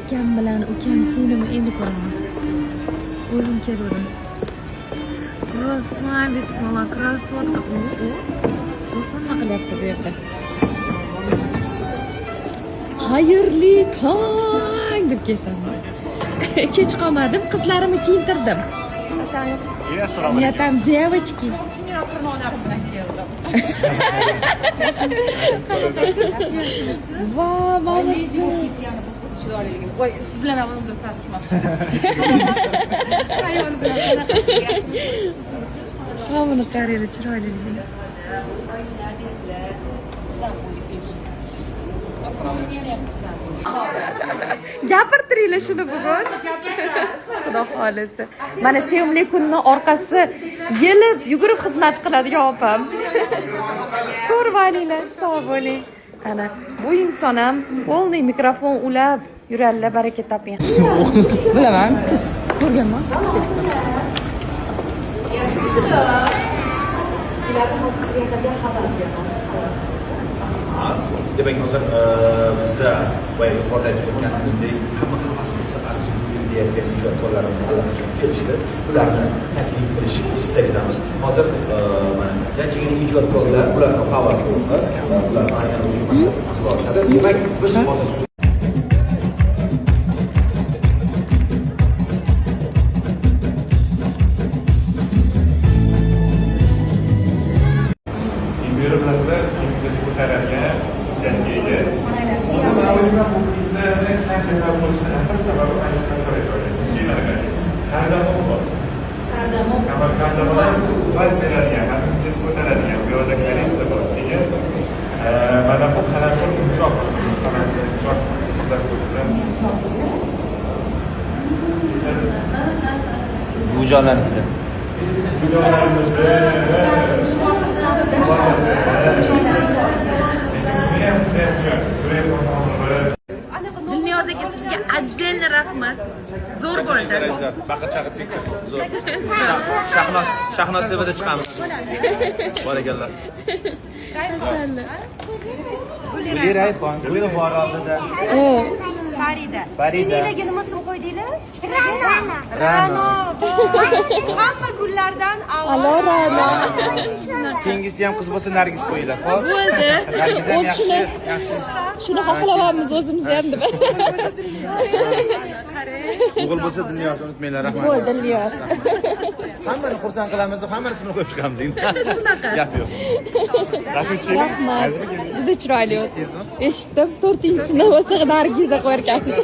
akam bilan ukam singlimi endi ko'raman. O'zim keldim. Krasavitsa, krasotка. Do'stim nima qilyapti bu yerda? Xayrli tong deb kelsaman. Kech qolmadim, qizlarimni kiyintirdim. Я там девочки. Va, молодцы. Voy, siz bilan avvalda sarishmoqchi. Qavuni qaraydi, chiroyliligini. Gapirtiringlar shuni bugun. Xudo xolisi. Mana sevimli kunni orqasida yelib, yugurib xizmat qiladigan opam. Ko'rib olinglar, sog' bo'ling. Ana, bu inson ham polniy mikrofon ulab yuradilar, baraka toping. Bilaman. Ko'rganman. Demek hozir bizda boya yuqorida aytib o'tganimizdek hammasini arziydi deyotgan ijodkorlarimiz allaqachon kelishdi. Ularni taklif qilish istagidamiz. Hozir mana jajjigina ijodkorlar, ularni power guruhi, ular aynan o'sha mahsulotlar. Demak, biz hozir bu joylarni Dilniyoz aka sizga ajdelni rahmat. Zo'r bo'ldi. baqir chaqir tekir. Zo'r. Shahnoz TVda chiqamiz. Barakalloh. Gulira ayfon, Gulira bor oldida. Farida. Farida. Seniga nima ism qo'ydinglar? Ra'no. Hamma gullardan Alo, Ra'no. Keyingisi ham qiz bo'lsa Nargis qo'yinglar. Xo'p. Bo'ldi. O'z shuni xohlayapmiz o'zimiz ham deb. O'g'il bo'lsa Dilniyozni unutmanglar, rahmat. Bo'ldi, Dilniyoz. Hammani xursand qilamiz, hammani ismini qo'yib chiqamiz endi. Shunaqa. Gap yo'q. Rahmat. Juda chiroyli. Eshitdim, 4-sini o'zi Nargiza qo'yarkansiz.